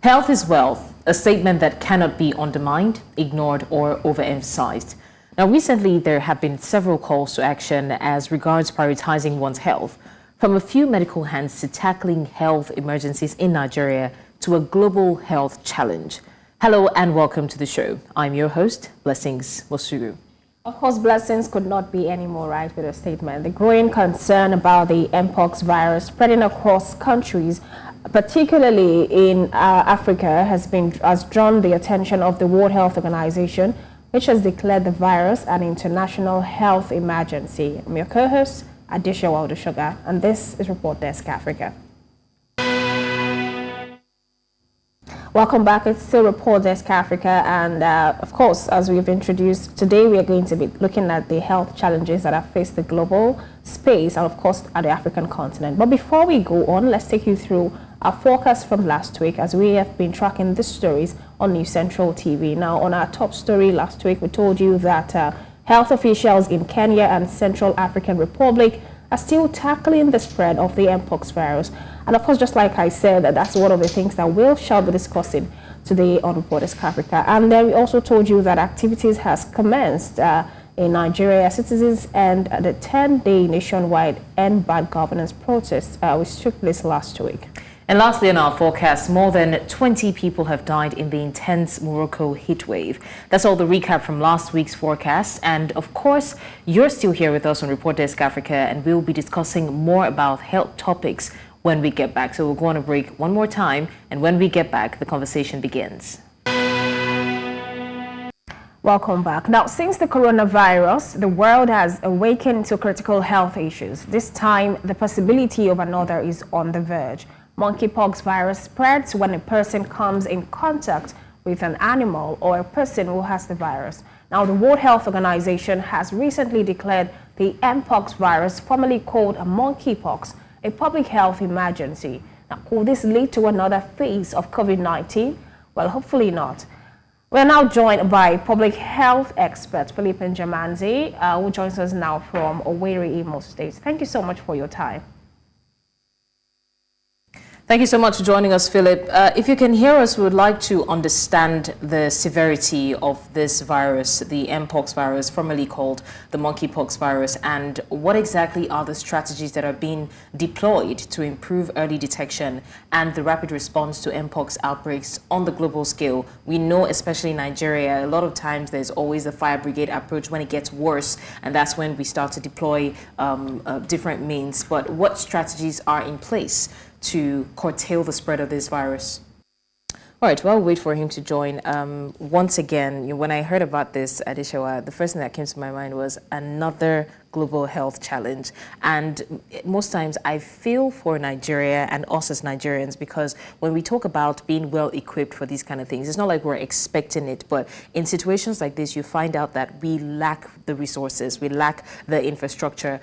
Health is wealth, a statement that cannot be undermined, ignored, or overemphasized. Now, recently, there have been several calls to action as regards prioritizing one's health, from a few medical hands to tackling health emergencies in Nigeria to a global health challenge. Hello and welcome to the show. I'm your host, Blessings Mosugu. Of course, Blessings could not be any more right with a statement. The growing concern about the Mpox virus spreading across countries, particularly in Africa, has drawn the attention of the World Health Organization, which has declared the virus an international health emergency. I'm your co-host, Adesewa Odusoga, and this is Report Desk Africa. Welcome back. It's still Report Desk Africa, and of course, as we've introduced, today we are going to be looking at the health challenges that have faced the global space and of course at the African continent. But before we go on, let's take you through our forecast from last week, as we have been tracking these stories on News Central TV. Now, on our top story last week, we told you that health officials in Kenya and Central African Republic are still tackling the spread of the Mpox virus. And of course, just like I said, that's one of the things that we shall be discussing today on Report Desk Africa. And then we also told you that activities has commenced in Nigeria. Citizens and the 10-day nationwide End Bad Governance protest, which took place last week. And lastly, in our forecast, more than 20 people have died in the intense Morocco heat wave. That's all the recap from last week's forecast. And of course, you're still here with us on Report Desk Africa, and we'll be discussing more about health topics when we get back. So we'll go on a break one more time, and when we get back, the conversation begins. Welcome back. Now, since the coronavirus, the world has awakened to critical health issues. This time, the possibility of another is on the verge. Monkeypox virus spreads when a person comes in contact with an animal or a person who has the virus. Now, the World Health Organization has recently declared the Mpox virus, formerly called a monkeypox, a public health emergency. Now, could this lead to another phase of COVID-19? Well, hopefully not. We're now joined by public health expert Philip Njemanze, who joins us now from Owerri, Imo State. Thank you so much for your time. Thank you so much for joining us, Philip. If you can hear us, we would like to understand the severity of this virus, the Mpox virus, formerly called the Monkeypox virus, and what exactly are the strategies that are being deployed to improve early detection and the rapid response to Mpox outbreaks on the global scale. We know, especially in Nigeria, a lot of times there's always the fire brigade approach when it gets worse, and that's when we start to deploy different means. But what strategies are in place to curtail the spread of this virus? All right, well, wait for him to join. Once again, when I heard about this, Adesewa, the first thing that came to my mind was another global health challenge. And most times I feel for Nigeria and us as Nigerians, because when we talk about being well equipped for these kind of things, it's not like we're expecting it, but in situations like this, you find out that we lack the resources, we lack the infrastructure.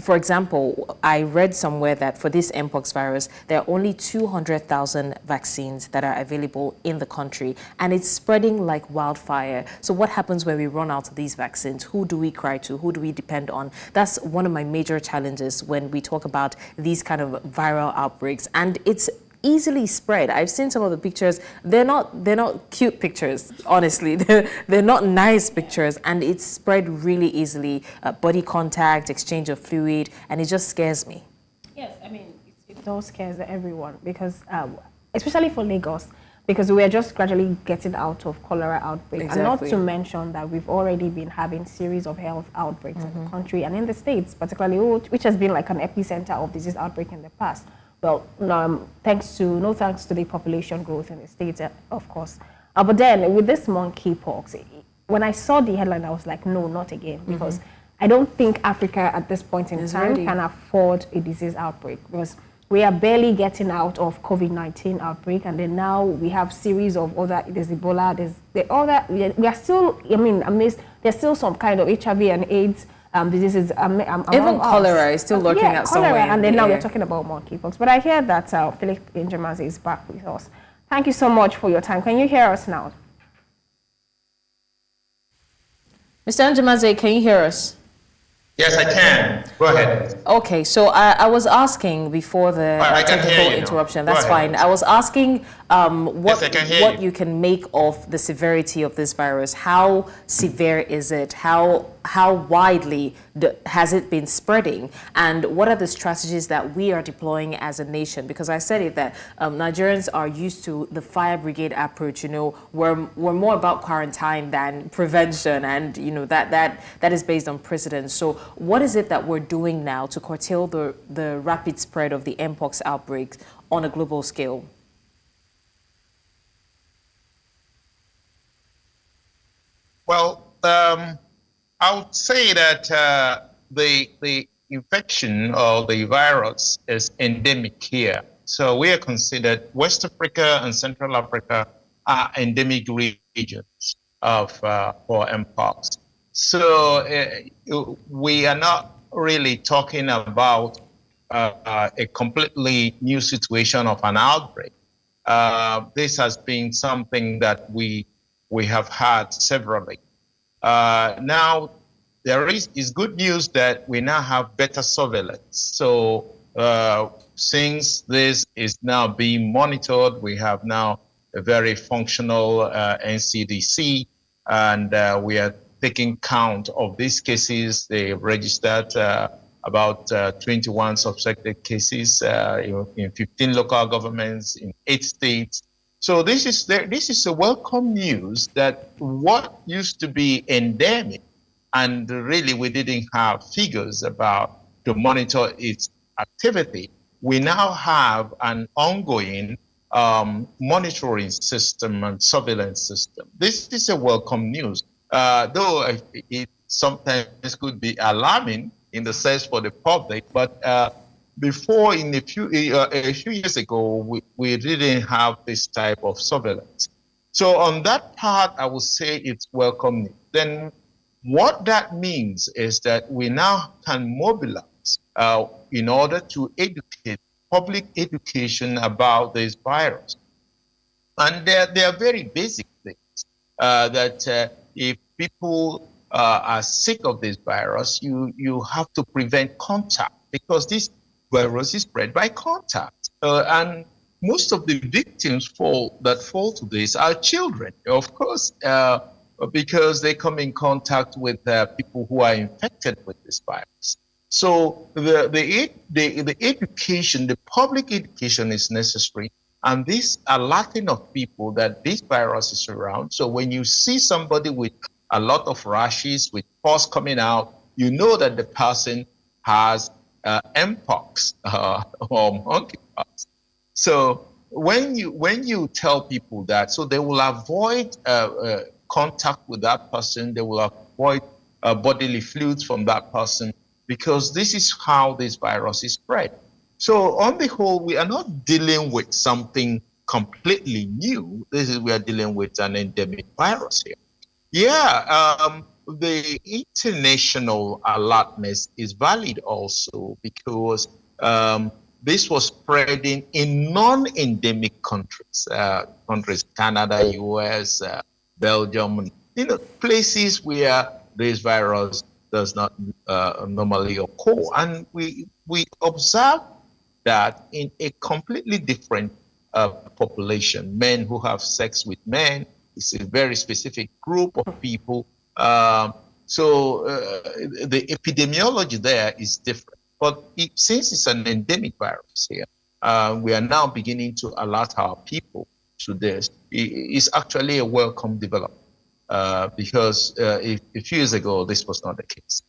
For example, I read somewhere that for this Mpox virus, there are only 200,000 vaccines that are available in the country, and it's spreading like wildfire. So what happens when we run out of these vaccines? Who do we cry to? Who do we depend on? That's one of my major challenges when we talk about these kind of viral outbreaks, and it's easily spread. I've seen some of the pictures. They're not cute pictures, honestly. They're not nice pictures, and it's spread really easily. Body contact, exchange of fluid, and it just scares me. Yes, I mean, it all scares everyone, because especially for Lagos, because we are just gradually getting out of cholera outbreak. Exactly. And not to mention that we've already been having series of health outbreaks in the country and in the States, particularly, which has been like an epicenter of disease outbreak in the past. Well, no thanks to the population growth in the States, of course. But then with this monkeypox, when I saw the headline, I was like, no, not again, because I don't think Africa at this point in time can afford a disease outbreak, because we are barely getting out of COVID-19 outbreak, and then now we have series of other, there's Ebola, there's the other, we are still, I mean, amidst, there's still some kind of HIV and AIDS diseases. Even cholera is still lurking at somewhere. And then now we're talking about monkeypox. But I hear that Philip Njemanze is back with us. Thank you so much for your time. Can you hear us now? Mr. Njemanze, can you hear us? Yes, I can. Go ahead. Okay, so I was asking before the I can technical hear you interruption. now. That's Go fine. ahead. I was asking Yes, I can hear what you. you can make of the severity of this virus. How severe is it? How widely has it been spreading? And what are the strategies that we are deploying as a nation? Because I said it that Nigerians are used to the fire brigade approach. You know, we're more about quarantine than prevention, and you know that is based on precedent. So what is it that we're doing now to curtail the rapid spread of the Mpox outbreaks on a global scale? Well, I would say that the infection or the virus is endemic here. So we are considered West Africa and Central Africa are endemic regions of for Mpox. So we are not really talking about a completely new situation of an outbreak. This has been something that we have had severally. Now, there is good news that we now have better surveillance. So since this is now being monitored, we have now a very functional NCDC, and we are taking count of these cases. They registered about 21 suspected cases in 15 local governments in 8 states. So this is a welcome news that what used to be endemic, and really we didn't have figures about to monitor its activity. We now have an ongoing monitoring system and surveillance system. This is a welcome news, though it sometimes could be alarming in the sense for the public, but before in a few years ago, we didn't have this type of surveillance. So on that part, I would say it's welcome. Then what that means is that we now can mobilize in order to educate public education about this virus. And they are very basic things that if people are sick of this virus, you have to prevent contact because this virus is spread by contact. And most of the victims that fall to this are children, of course, because they come in contact with people who are infected with this virus. So the education, the public education is necessary, and this alerting of people that this virus is around. So when you see somebody with a lot of rashes, with pus coming out, you know that the person has Mpox or Monkeypox. So when you tell people that, so they will avoid contact with that person, they will avoid bodily fluids from that person, because this is how this virus is spread. So on the whole, we are not dealing with something completely new. We are dealing with an endemic virus here. Yeah, the international alertness is valid also because this was spreading in non-endemic countries, countries Canada, US, Belgium, places where this virus does not normally occur. And we observe that in a completely different population, men who have sex with men, it's a very specific group of people. So the epidemiology there is different. But since it's an endemic virus here, we are now beginning to alert our people to this. It's actually a welcome development because a few years ago, this was not the case.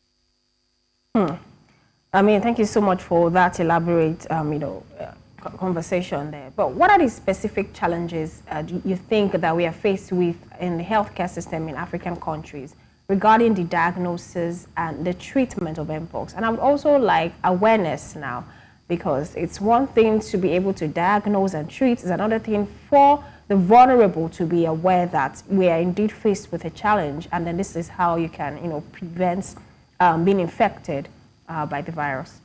I mean, thank you so much for that elaborate, conversation there. But what are the specific challenges do you think that we are faced with in the healthcare system in African countries regarding the diagnosis and the treatment of Mpox? And I would also like awareness now, because it's one thing to be able to diagnose and treat, it's another thing for the vulnerable to be aware that we are indeed faced with a challenge, and then this is how you can, prevent being infected by the virus.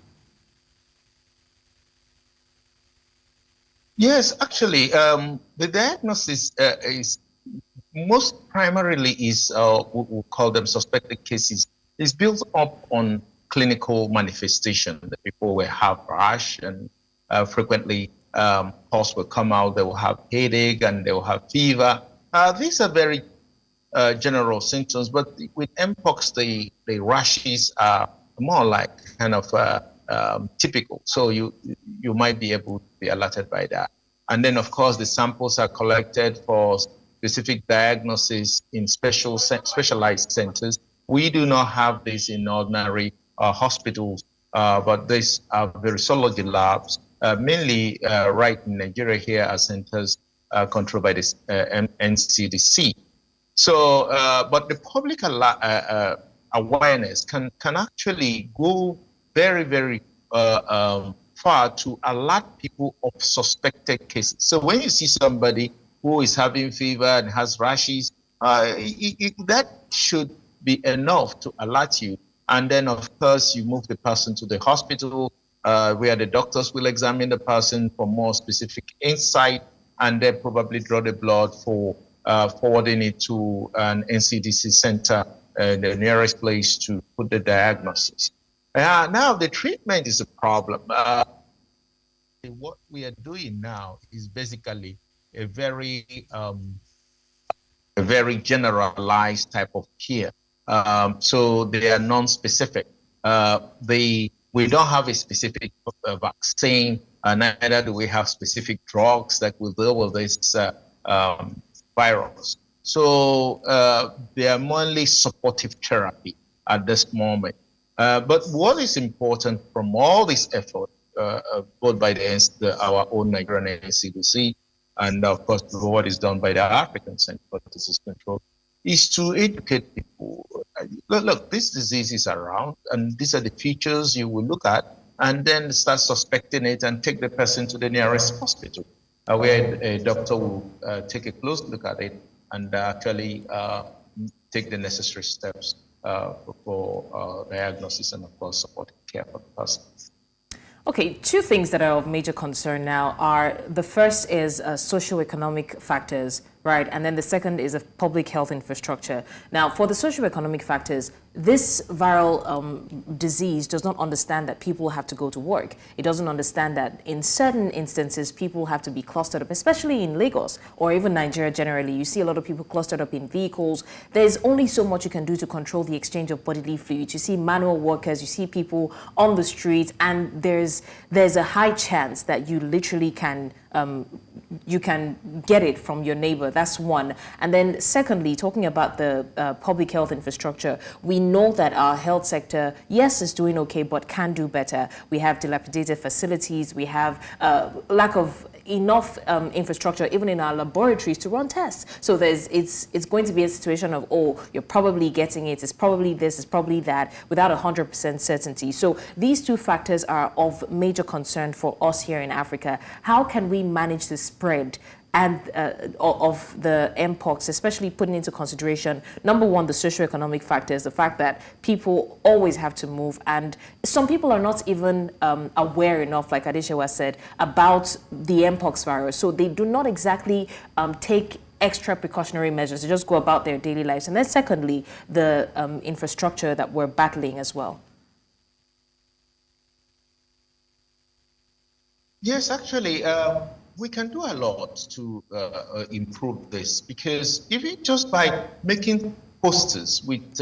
Yes, actually, the diagnosis is most primarily is we call them suspected cases. Is built up on clinical manifestation. The people will have rash and frequently pus will come out. They will have headache and they will have fever. These are very general symptoms, but with Mpox, the rashes are more like kind of typical. So you might be able to be alerted by that. And then, of course, the samples are collected for specific diagnosis in specialized centers. We do not have this in ordinary hospitals, but these are virology labs, mainly right in Nigeria here are centers controlled by this NCDC. So, but the public awareness can actually go very, very far to alert people of suspected cases. So when you see somebody who is having fever and has rashes, that should be enough to alert you. And then, of course, you move the person to the hospital where the doctors will examine the person for more specific insight, and then probably draw the blood for forwarding it to an NCDC center, the nearest place to put the diagnosis. Now, the treatment is a problem. What we are doing now is basically a very generalized type of care. So they are non-specific. We don't have a specific vaccine, neither do we have specific drugs that will deal with this virus. So they are mainly supportive therapy at this moment. But what is important from all this effort, both by our own Nigerian NCDC and of course what is done by the African Center for Disease Control, is to educate people. Look, this disease is around, and these are the features you will look at, and then start suspecting it and take the person to the nearest hospital, where a doctor will take a close look at it and actually take the necessary steps for diagnosis and, of course, supportive care for the person. Okay, two things that are of major concern now are, the first is socio-economic factors, right? And then the second is a public health infrastructure. Now, for the socio-economic factors, this viral disease does not understand that people have to go to work. It doesn't understand that in certain instances, people have to be clustered up, especially in Lagos or even Nigeria generally. You see a lot of people clustered up in vehicles. There's only so much you can do to control the exchange of bodily fluids. You see manual workers, you see people on the streets, and there's a high chance that you literally can you can get it from your neighbor. That's one. And then secondly, talking about the public health infrastructure, we know that our health sector, yes, is doing okay, but can do better. We have dilapidated facilities. We have lack of enough infrastructure, even in our laboratories, to run tests. So it's going to be a situation of, oh, you're probably getting it, it's probably this, it's probably that, without 100% certainty. So these two factors are of major concern for us here in Africa. How can we manage the spread and of the Mpox, especially putting into consideration, number one, the socioeconomic factors, the fact that people always have to move, and some people are not even aware enough, like Adesewa said, about the Mpox virus. So they do not exactly take extra precautionary measures. They just go about their daily lives. And then secondly, the infrastructure that we're battling as well. Yes, actually, we can do a lot to improve this, because even just by making posters with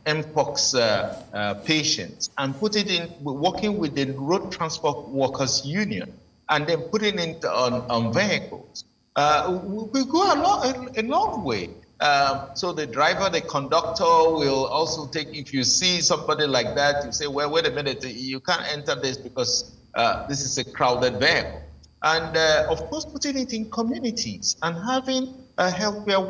Mpox patients and putting in, working with the Road Transport Workers Union, and then putting it on vehicles, we go a long way. So the driver, the conductor will also take, if you see somebody like that, you say, well, wait a minute, you can't enter this because this is a crowded vehicle. And of course, putting it in communities and having healthcare,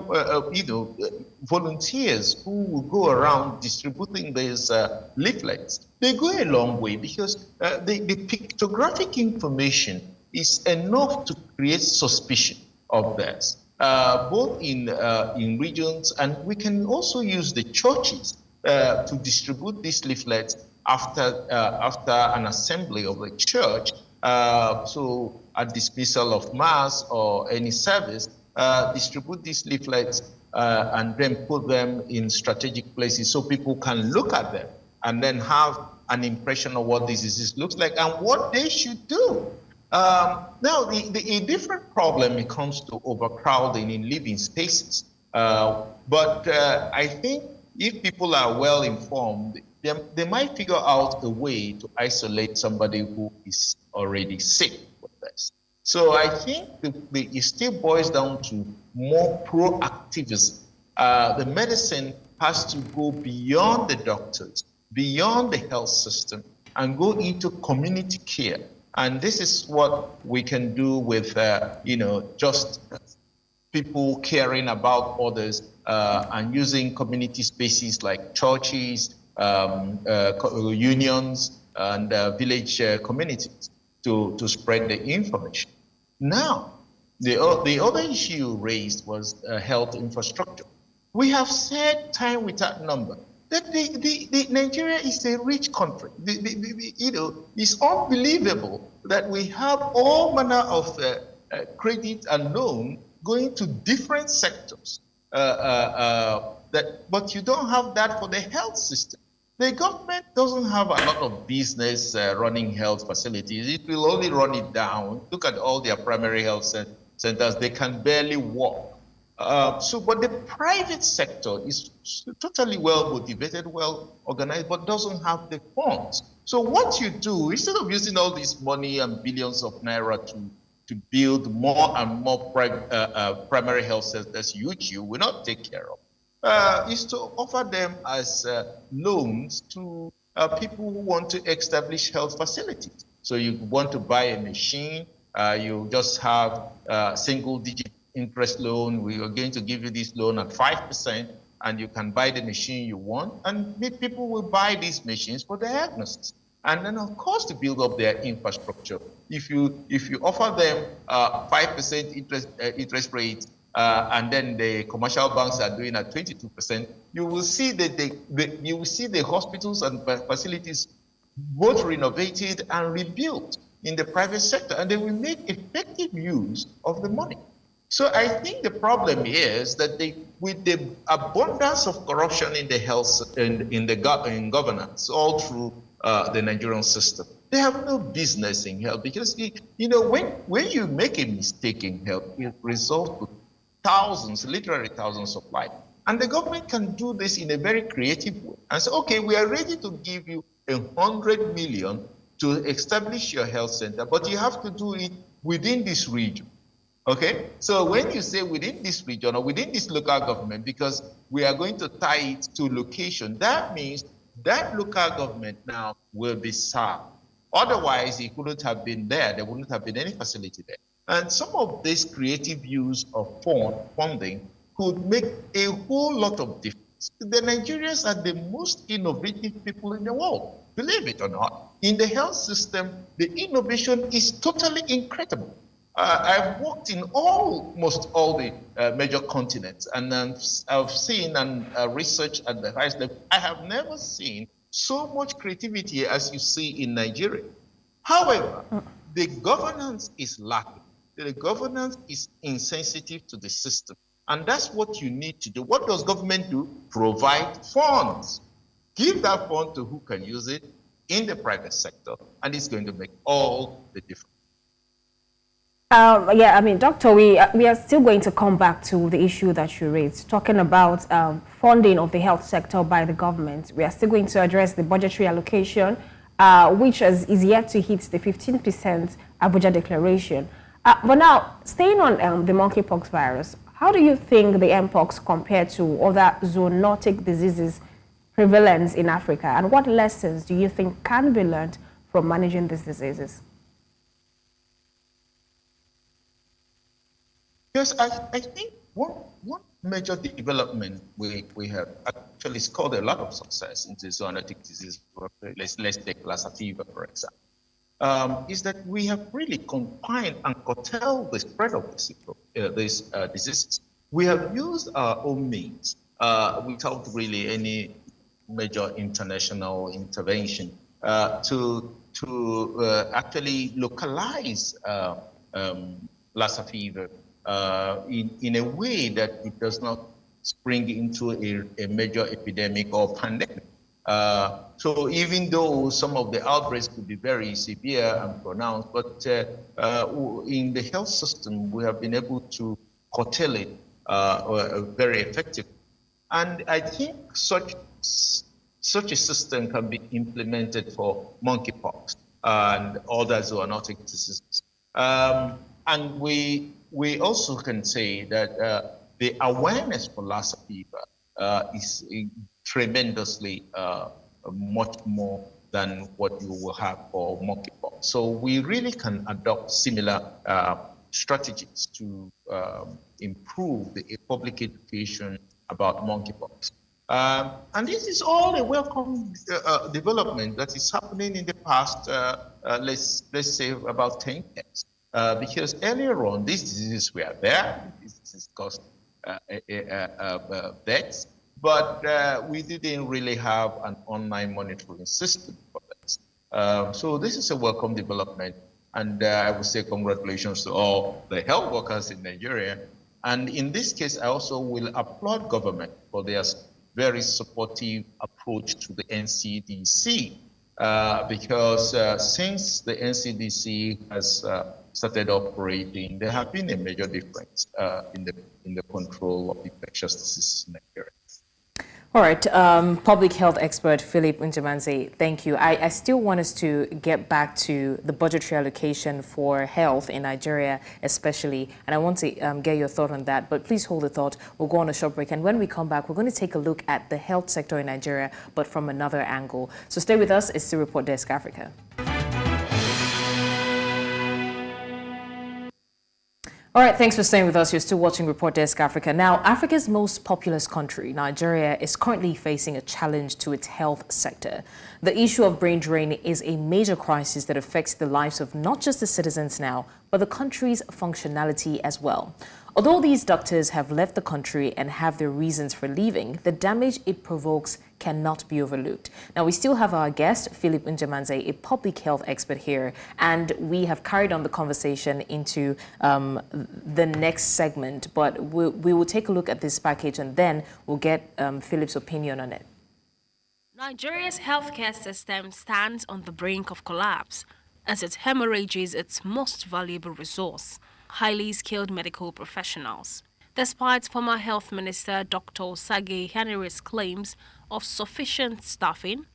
volunteers who will go around distributing these leaflets. They go a long way, because the pictographic information is enough to create suspicion of this, both in regions, and we can also use the churches to distribute these leaflets after an assembly of the church. So at dismissal of mass or any service, distribute these leaflets and then put them in strategic places so people can look at them and then have an impression of what this disease looks like and what they should do. Now, a different problem it comes to overcrowding in living spaces. But I think if people are well informed, they might figure out a way to isolate somebody who is already sick with this. So I think it still boils down to more proactivism. The medicine has to go beyond the doctors, beyond the health system, and go into community care. And this is what we can do with, just people caring about others and using community spaces like churches, unions, and village communities to spread the information. Now, the other issue raised was health infrastructure. We have said time without number that the Nigeria is a rich country. It's unbelievable that we have all manner of credit and loan going to different sectors. But you don't have that for the health system. The government doesn't have a lot of business running health facilities. It will only run it down. Look at all their primary health centers. They can barely walk. But the private sector is totally well motivated, well organized, but doesn't have the funds. So what you do, instead of using all this money and billions of naira to build more and more primary health centers, which you will not take care of, is to offer them as loans to people who want to establish health facilities. So you want to buy a machine, you just have single-digit interest loan. We are going to give you this loan at 5%, and you can buy the machine you want. And people will buy these machines for diagnosis. And then, of course, to build up their infrastructure. If you offer them 5% interest rate, and then the commercial banks are doing at 22%, you will see that you will see the hospitals and facilities both renovated and rebuilt in the private sector, and they will make effective use of the money. So I think the problem is that with the abundance of corruption in the health in governance all through the Nigerian system, they have no business in health, because when you make a mistake in health, it results in thousands, literally thousands of lives. And the government can do this in a very creative way and say, okay, we are ready to give you 100 million to establish your health center, but you have to do it within this region. Okay, so when you say within this region or within this local government, because we are going to tie it to location, that means that local government now will be served. Otherwise, it couldn't have been there. There wouldn't have been any facility there. And some of this creative use of funding could make a whole lot of difference. The Nigerians are the most innovative people in the world, believe it or not. In the health system, the innovation is totally incredible. I've worked in almost all the major continents, and I've seen and researched at the highest level. I have never seen so much creativity as you see in Nigeria. However, the governance is lacking. The governance is insensitive to the system. And that's what you need to do. What does government do? Provide funds. Give that fund to who can use it in the private sector, and it's going to make all the difference. Yeah, I mean, Doctor, we are still going to come back to the issue that you raised, talking about funding of the health sector by the government. We are still going to address the budgetary allocation, which is yet to hit the 15% Abuja declaration. But now, staying on the monkeypox virus, how do you think the Mpox compared to other zoonotic diseases prevalence in Africa, and what lessons do you think can be learned from managing these diseases? Yes, I think one major development we have actually scored a lot of success in the zoonotic disease. Let's take Lassa fever, for example. Is that we have really confined and curtailed the spread of these diseases. We have used our own means without really any major international intervention to actually localize Lassa fever in a way that it does not spring into a major epidemic or pandemic. So even though some of the outbreaks could be very severe and pronounced, but in the health system, we have been able to curtail it very effectively. And I think such a system can be implemented for monkeypox and other zoonotic diseases. And we also can say that the awareness for Lassa fever is tremendously much more than what you will have for monkeypox. So we really can adopt similar strategies to improve the public education about monkeypox. And this is all a welcome development that is happening in the past, let's say about 10 years. Because earlier on, these diseases were there. These diseases caused deaths, but we didn't really have an online monitoring system for this. So this is a welcome development. And I would say congratulations to all the health workers in Nigeria. And in this case, I also will applaud government for their very supportive approach to the NCDC, because since the NCDC has started operating, there have been a major difference in the control of infectious diseases in Nigeria. All right, public health expert Philip Njemanze, thank you. I still want us to get back to the budgetary allocation for health in Nigeria especially, and I want to get your thought on that, but please hold the thought. We'll go on a short break, and when we come back, we're going to take a look at the health sector in Nigeria, but from another angle. So stay with us. It's the Report Desk Africa. All right, thanks for staying with us. You're still watching Report Desk Africa. Now, Africa's most populous country, Nigeria, is currently facing a challenge to its health sector. The issue of brain drain is a major crisis that affects the lives of not just the citizens now, but the country's functionality as well. Although these doctors have left the country and have their reasons for leaving, the damage it provokes cannot be overlooked. Now, we still have our guest, Philip Njemanze, a public health expert here, and we have carried on the conversation into the next segment, but we will take a look at this package and then we'll get Philip's opinion on it. Nigeria's healthcare system stands on the brink of collapse as it hemorrhages its most valuable resource, highly skilled medical professionals. Despite former Health Minister Dr. Sage Henry's claims of sufficient staffing,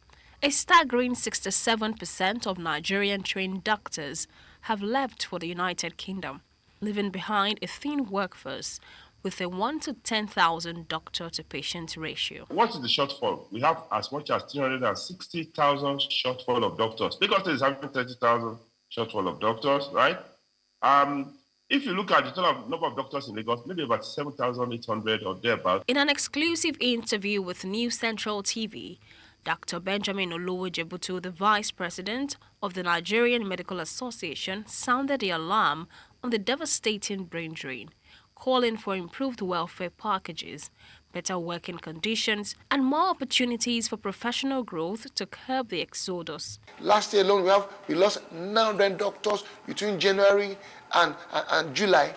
a staggering 67% of Nigerian trained doctors have left for the United Kingdom, leaving behind a thin workforce with a 1 to 10,000 doctor-to-patient ratio. What is the shortfall? We have as much as 360,000 shortfall of doctors. Lagos is having 30,000 shortfall of doctors, right? If you look at the total number of doctors in Lagos, maybe about 7,800 or thereabouts. In an exclusive interview with News Central TV, Dr. Benjamin Olowo-Jebutu, the Vice President of the Nigerian Medical Association, sounded the alarm on the devastating brain drain, calling for improved welfare packages, better working conditions, and more opportunities for professional growth to curb the exodus. Last year alone, we lost 900 doctors between January and July.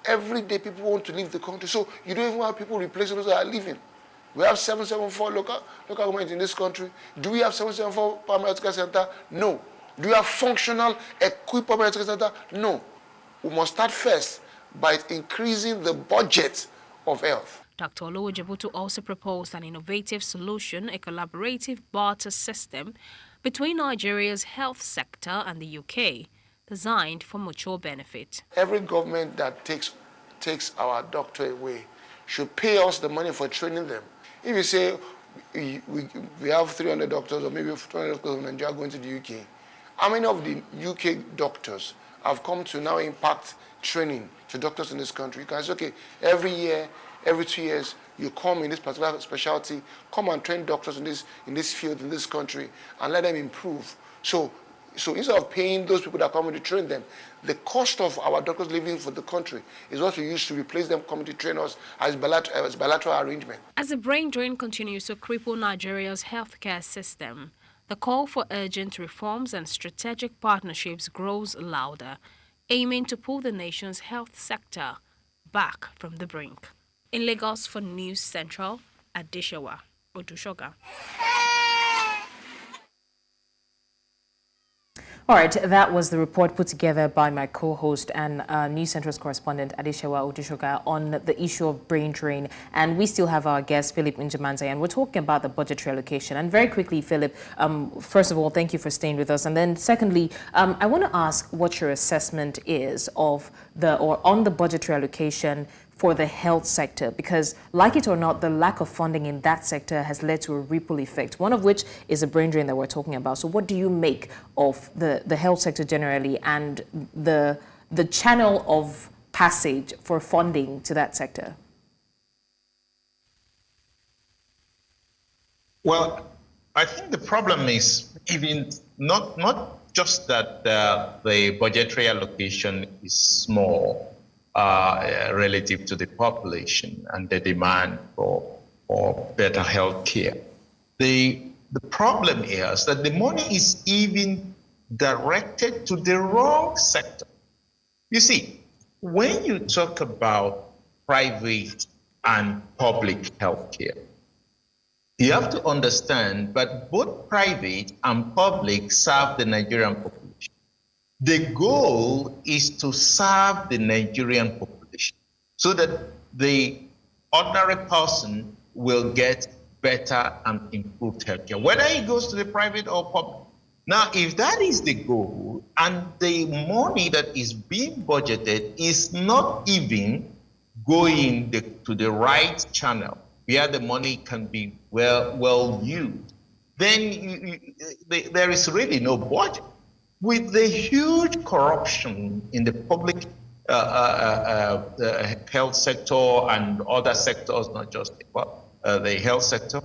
Every day people want to leave the country, so you don't even have people replacing those that are leaving. We have 774 local governments in this country. Do we have 774 primary health care center? No. Do we have functional, equipped primary health care center? No. We must start first by increasing the budget of health. Dr. Olowo-Jebutu also proposed an innovative solution, a collaborative barter system between Nigeria's health sector and the UK, designed for mutual benefit. Every government that takes our doctor away should pay us the money for training them. If you say we have 300 doctors or maybe 200 doctors in Nigeria going to the UK, how many of the UK doctors have come to now impact training to doctors in this country? You can say, okay, every year, every 2 years, you come in this particular specialty, come and train doctors in this field, in this country, and let them improve. So instead of paying those people that come in to train them, the cost of our doctors living for the country is what we use to replace them coming to train us as bilateral arrangement. As the brain drain continues to cripple Nigeria's healthcare system, the call for urgent reforms and strategic partnerships grows louder, aiming to pull the nation's health sector back from the brink. In Lagos for News Central, Adesewa Odusoga. All right, that was the report put together by my co-host and News Central's correspondent Adesewa Odusoga on the issue of brain drain. And we still have our guest, Philip Njemanze, and we're talking about the budgetary allocation. And very quickly, Philip, first of all, thank you for staying with us. And then secondly, I want to ask what your assessment is of on the budgetary allocation for the health sector, because like it or not, the lack of funding in that sector has led to a ripple effect, one of which is a brain drain that we're talking about. So what do you make of the health sector generally and the channel of passage for funding to that sector? Well, I think the problem is even not just that the budgetary allocation is small, relative to the population and the demand for better health care. The problem is that the money is even directed to the wrong sector. You see, when you talk about private and public health care, you have to understand that both private and public serve the Nigerian population. The goal is to serve the Nigerian population so that the ordinary person will get better and improved healthcare, whether it goes to the private or public. Now, if that is the goal and the money that is being budgeted is not even going to the right channel where the money can be well used, then there is really no budget. With the huge corruption in the public health sector and other sectors, not just the health sector,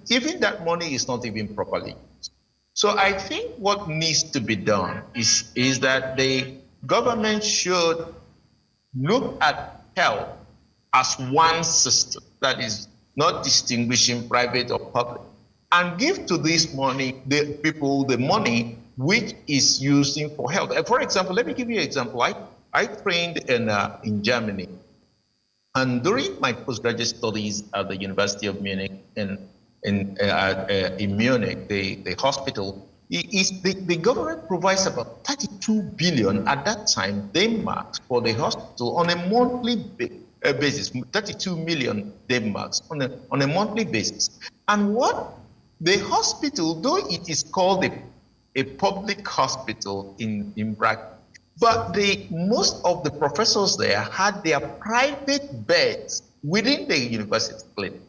even that money is not even properly used. So I think what needs to be done is that the government should look at health as one system, that is not distinguishing private or public, and give to this money, the people, the money which is using for health. For example, let me give you an example. I trained in Germany, and during my postgraduate studies at the University of Munich in Munich, the hospital, the government provides about 32 billion at that time, Denmark, for the hospital on a monthly basis, 32 million Denmark on a monthly basis. And what the hospital, though it is called a public hospital in bracket, but most of the professors there had their private beds within the university clinic.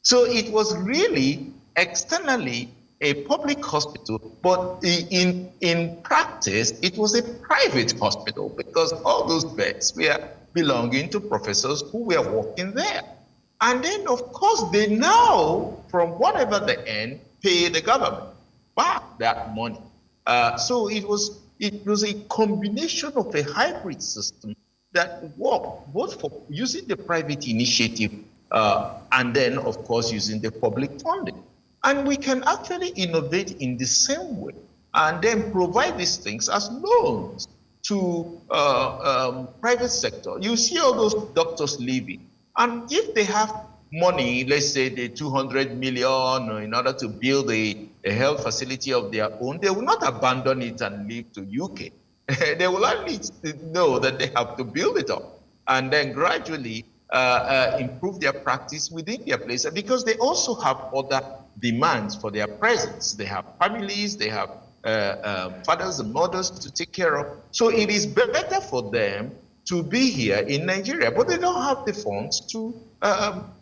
So it was really externally a public hospital, but in practice, it was a private hospital because all those beds were belonging to professors who were working there. And then, of course, they now, from whatever they earn, pay the government back that money. So it was a combination of a hybrid system that worked both for using the private initiative and then, of course, using the public funding. And we can actually innovate in the same way and then provide these things as loans to private sector. You see all those doctors leaving. And if they have money, let's say the 200 million in order to build a health facility of their own, they will not abandon it and leave to UK. They will only know that they have to build it up and then gradually improve their practice within their place, because they also have other demands for their presence. They have families, they have fathers and mothers to take care of. So it is better for them to be here in Nigeria, but they don't have the funds to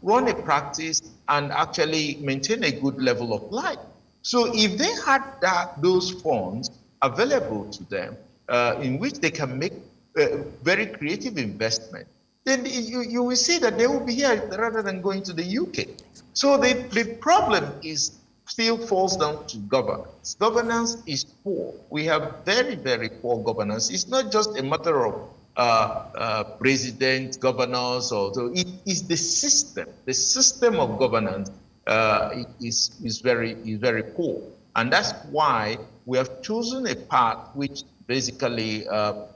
run a practice and actually maintain a good level of life. So if they had those funds available to them, in which they can make very creative investment, then you will see that they will be here rather than going to the UK. So the problem still falls down to governance. Governance is poor. We have very, very poor governance. It's not just a matter of president, governors, so it is the system. The system of governance is very poor. And that's why we have chosen a path which basically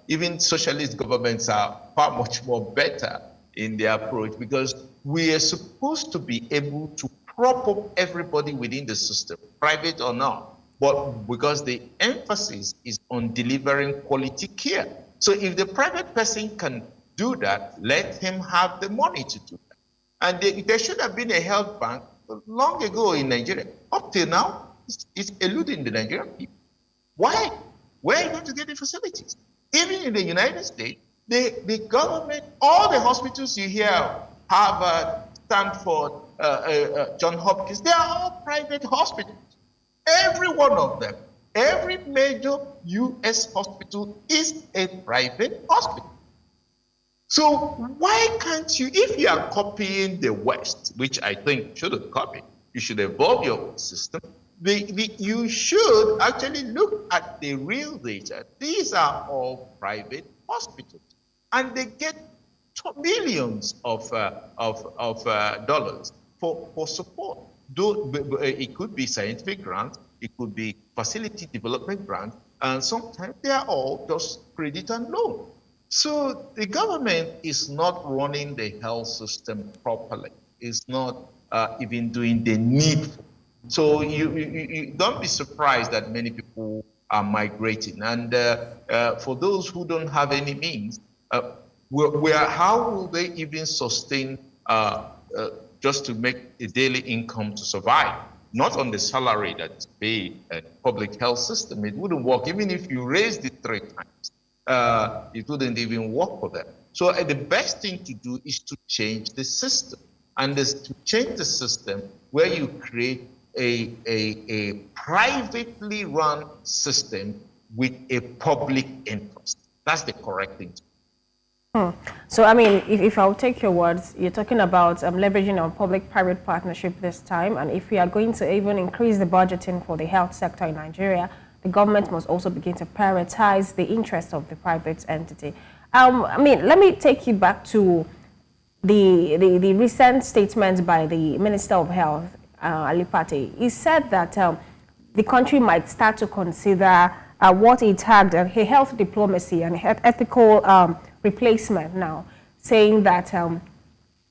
even socialist governments are far much more better in their approach, because we are supposed to be able to prop up everybody within the system, private or not, but because the emphasis is on delivering quality care. So if the private person can do that, let him have the money to do that. And there should have been a health bank long ago in Nigeria. Up till now, it's eluding the Nigerian people. Why? Where are you going to get the facilities? Even in the United States, the government, all the hospitals you hear, Harvard, Stanford, Johns Hopkins, they are all private hospitals. Every one of them, every major U.S. hospital is a private hospital. So why can't you, if you are copying the West, which I think you shouldn't copy, you should evolve your own system, you should actually look at the real data. These are all private hospitals, and they get millions of dollars for support. It could be scientific grants, it could be facility development grants, and sometimes they are all just credit and loan. So the government is not running the health system properly. It's not even doing the needful. So you don't be surprised that many people are migrating. And for those who don't have any means, how will they even sustain just to make a daily income to survive? Not on the salary that's paid at public health system. It wouldn't work. Even if you raised it 3 times, it wouldn't even work for them. So the best thing to do is to change the system. And to change the system where you create a privately run system with a public interest. That's the correct thing to do. So, I mean, if I'll take your words, you're talking about leveraging on public-private partnership this time. And if we are going to even increase the budgeting for the health sector in Nigeria, the government must also begin to prioritize the interests of the private entity. I mean, let me take you back to the recent statement by the Minister of Health, Ali Pate. He said that the country might start to consider what he tagged a health diplomacy and ethical replacement now, saying that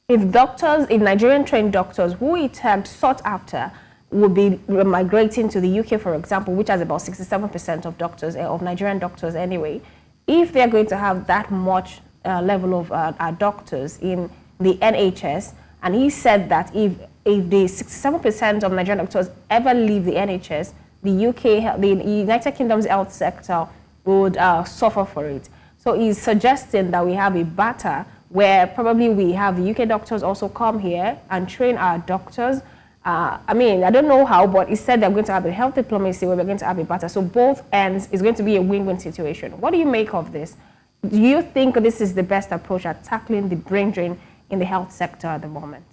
if doctors, if Nigerian trained doctors who he tagged sought after would be migrating to the UK, for example, which has about 67% of doctors, of Nigerian doctors anyway, if they're going to have that much level of doctors in the NHS, and he said that if the 67% of Nigerian doctors ever leave the NHS, the UK, the United Kingdom's health sector would suffer for it. So he's suggesting that we have a barter where probably we have the UK doctors also come here and train our doctors. I mean, I don't know how, but he said they're going to have a health diplomacy where we're going to have a barter. So both ends is going to be a win-win situation. What do you make of this? Do you think this is the best approach at tackling the brain drain in the health sector at the moment?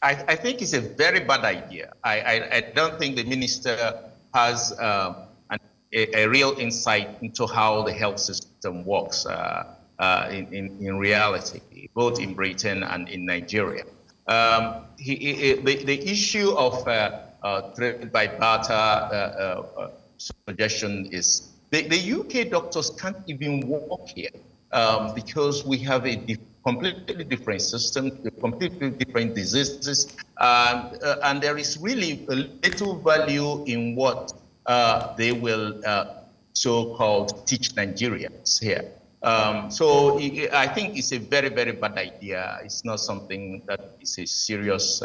I think it's a very bad idea. I don't think the minister has a real insight into how the health system works in reality, both in Britain and in Nigeria. The issue of trade by barter suggestion is the UK doctors can't even work here because we have a completely different system, completely different diseases, and there is really a little value in what they will so-called teach Nigerians here. So I think it's a very, very bad idea. It's not something that is a serious,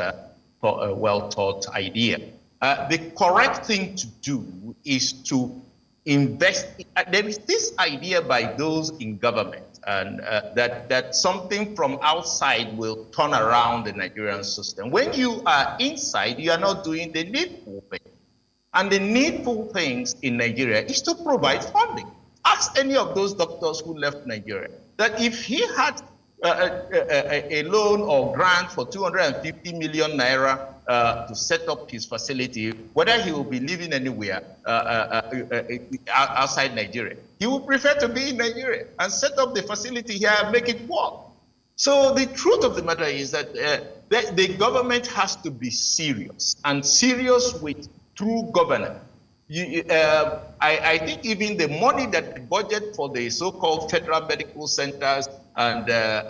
well-thought idea. The correct thing to do is to invest. There is this idea by those in government and that something from outside will turn around the Nigerian system. When you are inside, you are not doing the needful thing. And the needful things in Nigeria is to provide funding. Ask any of those doctors who left Nigeria that if he had a loan or grant for 250 million naira to set up his facility, whether he will be living anywhere outside Nigeria, he would prefer to be in Nigeria and set up the facility here and make it work. So the truth of the matter is that the government has to be serious and serious with true governance. I think even the money that the budget for the so-called federal medical centers and their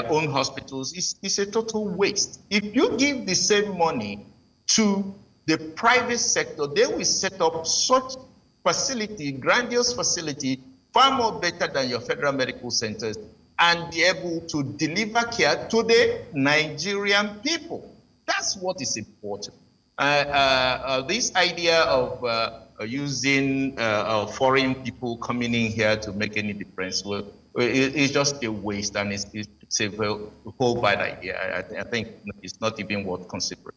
own hospitals is a total waste. If you give the same money to the private sector, they will set up such facility, grandiose facility, far more better than your federal medical centers, and be able to deliver care to the Nigerian people. That's what is important. This idea of using foreign people coming in here to make any difference, well, it's just a waste, and it's a whole bad idea. I think it's not even worth considering.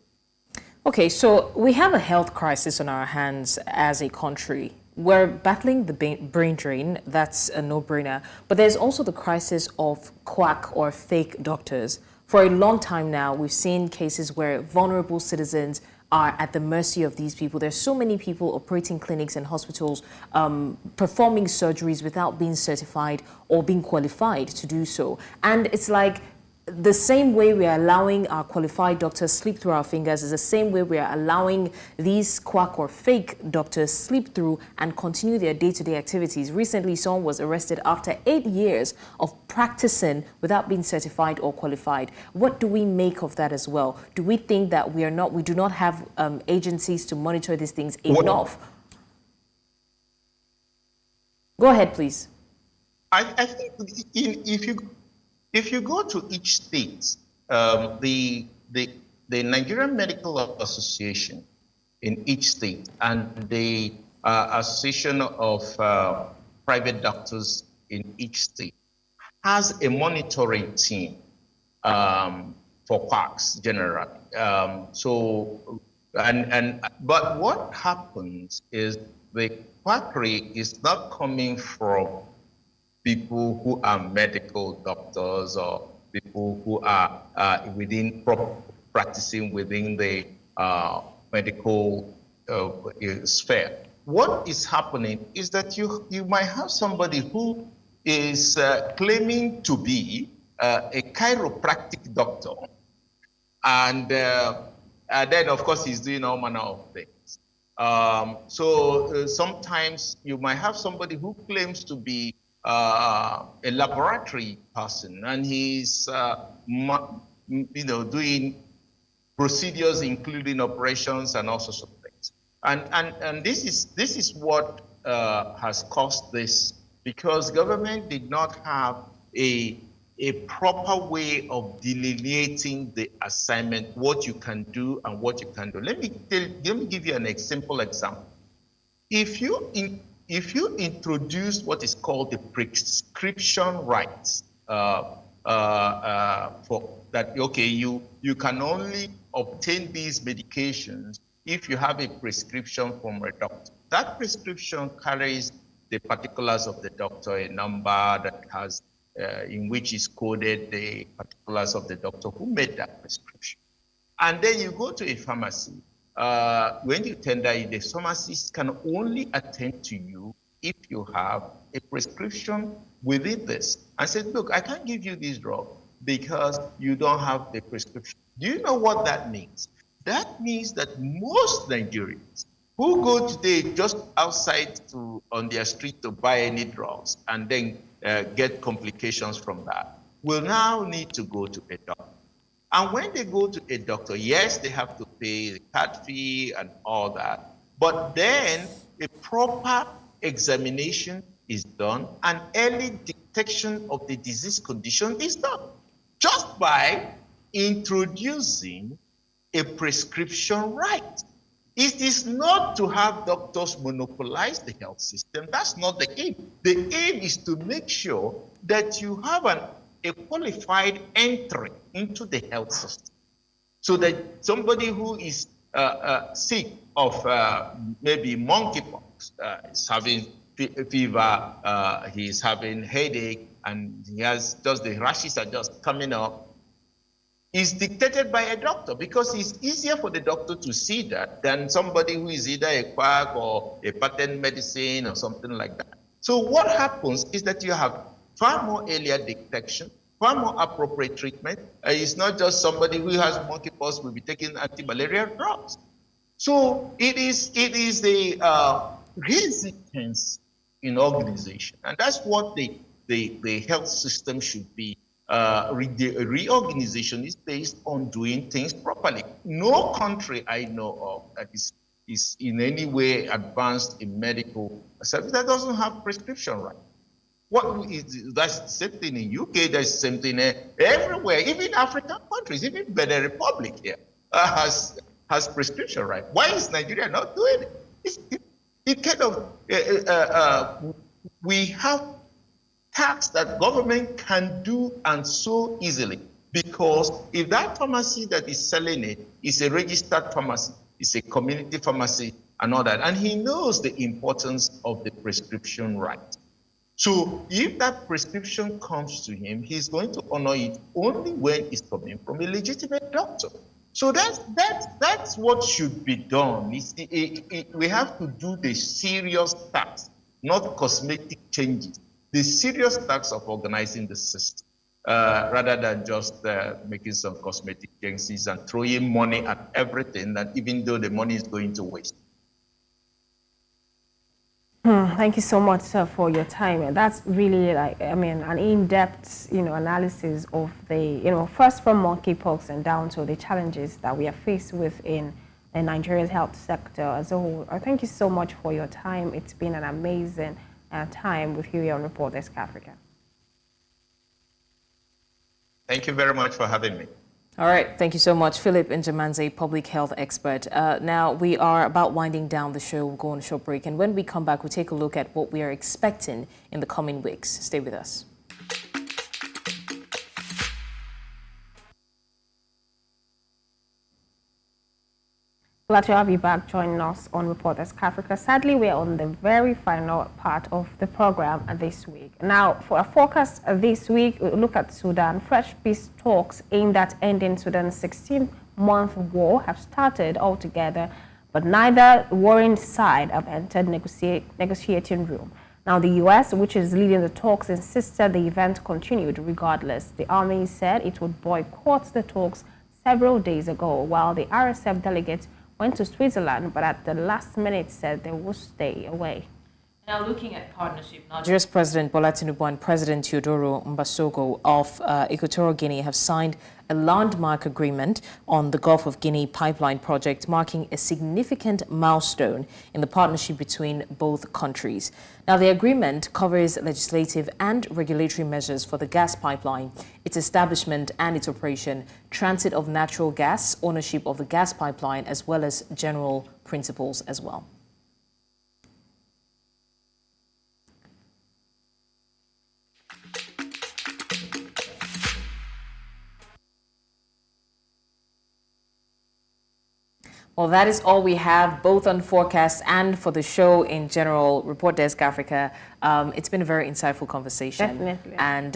Okay, so we have a health crisis on our hands as a country. We're battling the brain drain, that's a no-brainer, but there's also the crisis of quack or fake doctors. For a long time now, we've seen cases where vulnerable citizens are at the mercy of these people. There's so many people operating clinics and hospitals, performing surgeries without being certified or being qualified to do so. And it's like, the same way we are allowing our qualified doctors slip through our fingers is the same way we are allowing these quack or fake doctors slip through and continue their day-to-day activities. Recently, someone was arrested after 8 years of practicing without being certified or qualified. What do we make of that as well? Do we think that we do not have agencies to monitor these things enough? Go ahead, please. I think if you go to each state, the Nigerian Medical Association in each state and the Association of Private Doctors in each state has a monitoring team for quacks generally. But what happens is the quackery is not coming from people who are medical doctors or people who are practicing within the medical sphere. What is happening is that you might have somebody who is claiming to be a chiropractic doctor, and then of course he's doing all manner of things. Sometimes you might have somebody who claims to be a laboratory person, and he's doing procedures including operations and all sorts of things. And this is what has caused this, because government did not have a proper way of delineating the assignment, what you can do and what you can do. Let me give you an simple example. If you introduce what is called the prescription rights, for that, okay, you can only obtain these medications if you have a prescription from a doctor. That prescription carries the particulars of the doctor, a number that has in which is coded the particulars of the doctor who made that prescription. And then you go to a pharmacy. When you tender it, the pharmacist can only attend to you if you have a prescription within this. I said, look, I can't give you this drug because you don't have the prescription. Do you know what that means? That means that most Nigerians who go today just outside on their street to buy any drugs and then get complications from that will now need to go to a doctor. And when they go to a doctor, yes, they have to pay the card fee and all that, but then a proper examination is done and early detection of the disease condition is done just by introducing a prescription right. It is not to have doctors monopolize the health system. That's not the aim. The aim is to make sure that you have a qualified entry into the health system, so that somebody who is sick of maybe monkeypox, is having fever, he is having headache, and he has just the rashes are just coming up, is dictated by a doctor, because it's easier for the doctor to see that than somebody who is either a quack or a patent medicine or something like that. So what happens is that you have far more earlier detection, far more appropriate treatment. It's not just somebody who has monkeypox will be taking anti-malaria drugs. So it is the resistance in organization, and that's what the health system should be reorganization is based on doing things properly. No country I know of that is in any way advanced in medical service that doesn't have prescription right. That's the same thing in UK, that's the same thing everywhere, even African countries, even Benin Republic here has prescription right. Why is Nigeria not doing it? It kind of, we have tasks that government can do and so easily, because if that pharmacy that is selling it is a registered pharmacy, it's a community pharmacy and all that, and he knows the importance of the prescription right. So if that prescription comes to him, he's going to honor it only when it's coming from a legitimate doctor. So that's what should be done. We have to do the serious tasks, not cosmetic changes. The serious tasks of organizing the system, rather than just making some cosmetic changes and throwing money at everything, that even though the money is going to waste. Thank you so much, sir, for your time. And that's really an in-depth, analysis of the, first from monkeypox and down to the challenges that we are faced with in Nigeria's health sector as a whole. Thank you so much for your time. It's been an amazing time with you here on Report Desk Africa. Thank you very much for having me. All right, thank you so much, Philip Njemanze, public health expert. Now, we are about winding down the show. We'll go on a short break, and when we come back, we'll take a look at what we are expecting in the coming weeks. Stay with us. Glad to have you back joining us on Report Desk Africa. Sadly, we're on the very final part of the program this week. Now, for our forecast this week, we'll look at Sudan. Fresh peace talks aimed at ending Sudan's 16-month war have started altogether, but neither warring side have entered negotiating room. Now, the U.S., which is leading the talks, insisted the event continued regardless. The army said it would boycott the talks several days ago, while the RSF delegates went to Switzerland, but at the last minute said they will stay away. Now, looking at partnership, Nigeria's President Bola Tinubu and President Teodoro Obasanjo of Equatorial Guinea have signed a landmark agreement on the Gulf of Guinea pipeline project, marking a significant milestone in the partnership between both countries. Now, the agreement covers legislative and regulatory measures for the gas pipeline, its establishment and its operation, transit of natural gas, ownership of the gas pipeline, as well as general principles as well. Well, that is all we have, both on forecast and for the show in general, Report Desk Africa. It's been a very insightful conversation. Definitely. And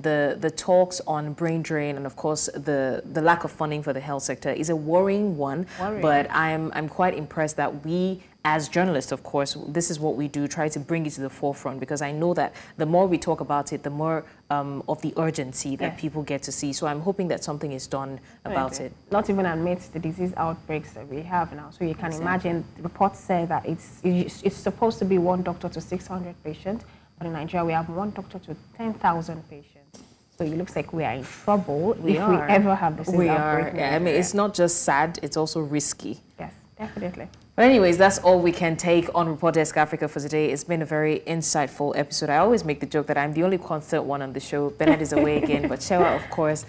the talks on brain drain and, of course, the lack of funding for the health sector is a worrying one. But I'm quite impressed that we, as journalists, of course, this is what we do, try to bring it to the forefront, because I know that the more we talk about it, the more of the urgency that people get to see. So I'm hoping that something is done about it. Not even amidst the disease outbreaks that we have now. So you can imagine, reports say that it's supposed to be 1 doctor to 600 patients, but in Nigeria we have 1 doctor to 10,000 patients. So it looks like we are in trouble if we ever have this outbreak. We are. Yeah, I mean, it's not just sad, it's also risky. Yes, definitely. But anyways, that's all we can take on Report Desk Africa for today. It's been a very insightful episode. I always make the joke that I'm the only concert one on the show. Bernard is away again, but Shewa, of course,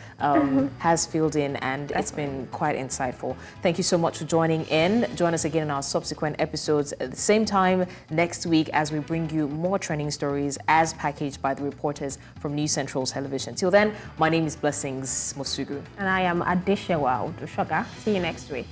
has filled in, and it's been quite insightful. Thank you so much for joining in. Join us again in our subsequent episodes at the same time next week as we bring you more trending stories as packaged by the reporters from News Central Television. Till then, my name is Blessings Mosugu. And I am Adesewa Odusoga. See you next week.